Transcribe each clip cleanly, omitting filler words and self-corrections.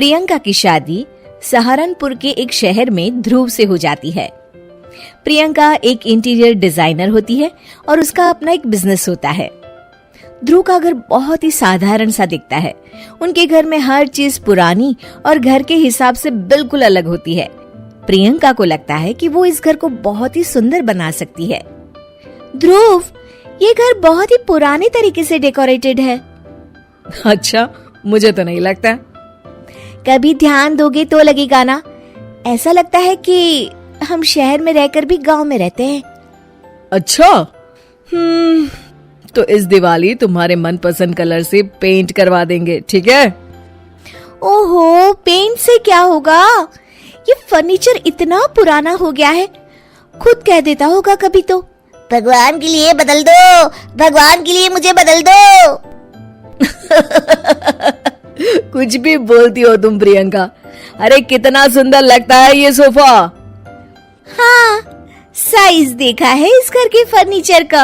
प्रियंका की शादी सहारनपुर के एक शहर में ध्रुव से हो जाती है। प्रियंका एक इंटीरियर डिजाइनर होती है और उसका अपना एक बिजनेस होता है। ध्रुव का घर बहुत ही साधारण सा दिखता है। उनके घर में हर चीज पुरानी और घर के हिसाब से बिल्कुल अलग होती है। प्रियंका को लगता है कि वो इस घर को बहुत ही सुंदर बना सकती है। ध्रुव, ये घर बहुत ही पुराने तरीके से डेकोरेटेड है। अच्छा, मुझे तो नहीं लगता। कभी ध्यान दोगे तो लगेगा ना। ऐसा लगता है कि हम शहर में रहकर भी गांव में रहते हैं। अच्छा, तो इस दिवाली तुम्हारे मनपसंद कलर से पेंट करवा देंगे, ठीक है? ओहो, पेंट से क्या होगा? ये फर्नीचर इतना पुराना हो गया है, खुद कह देता होगा कभी तो, भगवान के लिए बदल दो, भगवान के लिए मुझे बदल दो। कुछ भी बोलती हो तुम प्रियंका। अरे कितना सुंदर लगता है ये सोफा। हाँ, साइज देखा है इस घर के फर्नीचर का।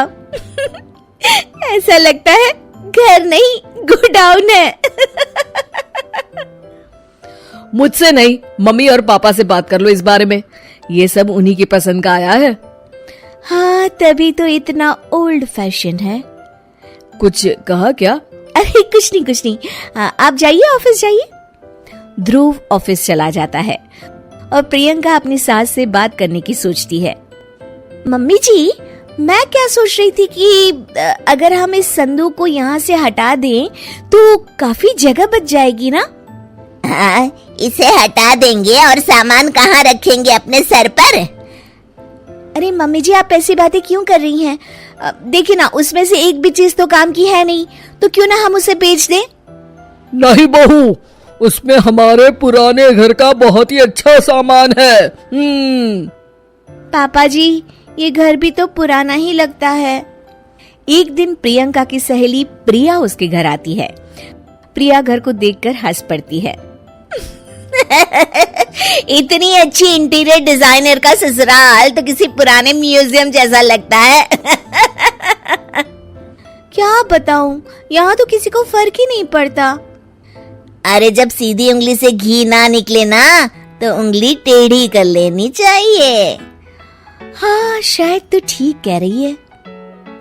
ऐसा लगता है घर नहीं गोडाउन है। मुझसे नहीं, मम्मी और पापा से बात कर लो इस बारे में। ये सब उन्हीं की पसंद का आया है। हाँ, तभी तो इतना ओल्ड फैशन है। कुछ कहा क्या? अरे कुछ नहीं। आप जाइए, ऑफिस जाइए। ध्रुव ऑफिस चला जाता है और प्रियंका अपनी सास से बात करने की सोचती है। मम्मी जी, मैं क्या सोच रही थी कि अगर हम इस संदूक को यहाँ से हटा दें तो काफी जगह बच जाएगी ना। हाँ, इसे हटा देंगे और सामान कहाँ रखेंगे? अपने सर पर? अरे मम्मी जी, आप ऐसी बातें क्यों कर रही हैं? देखिए ना, उसमें से एक भी चीज तो काम की है नहीं, तो क्यों ना हम उसे बेच दें? नहीं बहू, उसमें हमारे पुराने घर का बहुत ही अच्छा सामान है। पापा जी, ये घर भी तो पुराना ही लगता है। एक दिन प्रियंका की सहेली प्रिया उसके घर आती है। प्रिया घर को देखकर हंस पड़ती है। इतनी अच्छी इंटीरियर डिजाइनर का ससुराल तो किसी पुराने म्यूजियम जैसा लगता है। क्या बताऊं, यहाँ तो किसी को फर्क ही नहीं पड़ता। अरे जब सीधी उंगली से घी ना निकले ना, तो उंगली टेढ़ी कर लेनी चाहिए। हाँ, शायद तो ठीक कह रही है।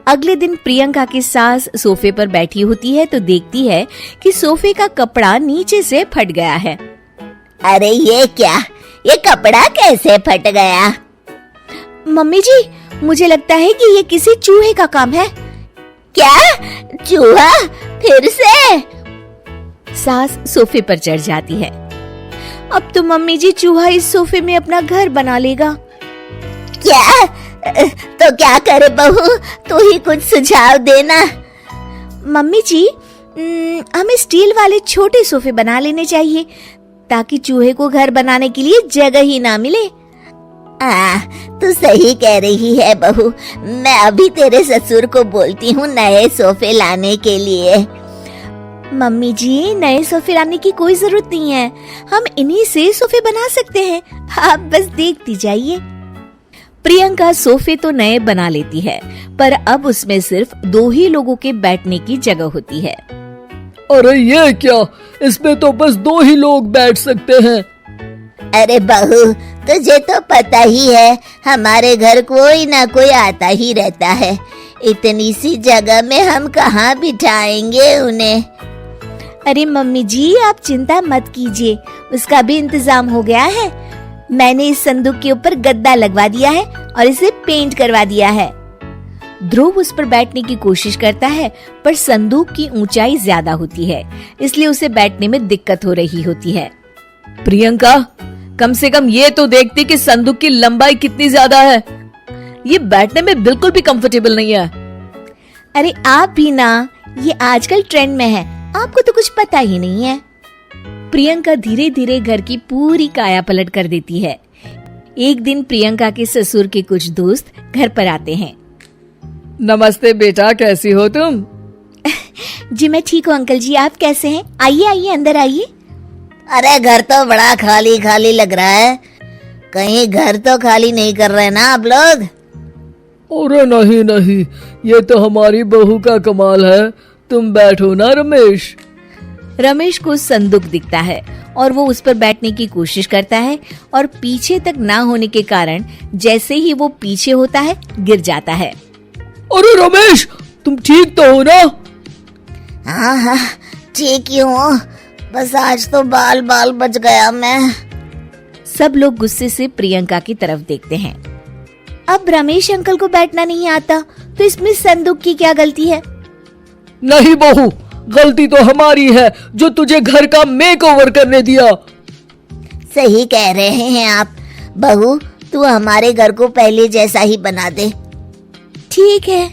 अगले दिन प्रियंका की सास सोफे पर बैठी होती है तो देखती है कि सोफे का कपड़ा नीचे से फट गया है। अरे ये क्या, ये कपड़ा कैसे फट गया? मम्मी जी, मुझे लगता है कि ये किसी चूहे का काम है। क्या? चूहा? फिर से? सास सोफे पर चढ़ जाती है। अब तो मम्मी जी चूहा इस सोफे में अपना घर बना लेगा। क्या? तो क्या करे बहू, तू ही कुछ सुझाव देना। मम्मी जी, हमें स्टील वाले छोटे सोफे बना लेने चाहिए ताकि चूहे को घर बनाने के लिए जगह ही ना मिले। तू सही कह रही है बहू। मैं अभी तेरे ससुर को बोलती हूँ नए सोफे लाने के लिए। मम्मी जी, नए सोफे लाने की कोई जरूरत नहीं है, हम इन्हीं से सोफे बना सकते हैं। आप बस देखती जाइए। प्रियंका सोफे तो नए बना लेती है, पर अब उसमें सिर्फ 2 ही लोगों के बैठने की जगह होती है। अरे ये क्या, इसमें तो बस 2 ही लोग बैठ सकते हैं। अरे बहू, तुझे तो पता ही है हमारे घर कोई ना कोई आता ही रहता है। इतनी सी जगह में हम कहाँ बिठाएंगे उन्हें? अरे मम्मी जी, आप चिंता मत कीजिए, उसका भी इंतजाम हो गया है। मैंने इस संदूक के ऊपर गद्दा लगवा दिया है और इसे पेंट करवा दिया है। ध्रुव उस पर बैठने की कोशिश करता है, पर संदूक की ऊंचाई ज्यादा होती है, इसलिए उसे बैठने में दिक्कत हो रही होती है। प्रियंका, कम से कम ये तो देखती कि संदूक की लंबाई कितनी ज्यादा है। ये बैठने में बिल्कुल भी कंफर्टेबल नहीं है। अरे आप भी ना, ये आजकल ट्रेंड में है, आपको तो कुछ पता ही नहीं है। प्रियंका धीरे धीरे घर की पूरी काया पलट कर देती है। एक दिन प्रियंका के ससुर के कुछ दोस्त घर पर आते हैं। नमस्ते बेटा, कैसी हो तुम? जी मैं ठीक हूँ अंकल जी, आप कैसे हैं? आइए आइए, अंदर आइए। अरे घर तो बड़ा खाली खाली लग रहा है, कहीं घर तो खाली नहीं कर रहे ना आप लोग? अरे नहीं, ये तो हमारी बहू का कमाल है। तुम बैठो ना रमेश। रमेश को संदूक दिखता है और वो उस पर बैठने की कोशिश करता है और पीछे तक ना होने के कारण जैसे ही वो पीछे होता है गिर जाता है। अरे रमेश, तुम ठीक तो हो ना? हाँ हाँ ठीक ही हूँ, बस आज तो बाल बाल बच गया मैं। सब लोग गुस्से से प्रियंका की तरफ देखते हैं। अब रमेश अंकल को बैठना नहीं आता तो इसमें संदूक की क्या गलती है? नहीं बहू, गलती तो हमारी है जो तुझे घर का मेकओवर करने दिया। सही कह रहे हैं आप। बहू, तू हमारे घर को पहले जैसा ही बना दे। ठीक है,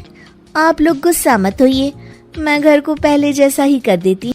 आप लोग गुस्सा मत होइए, मैं घर को पहले जैसा ही कर देती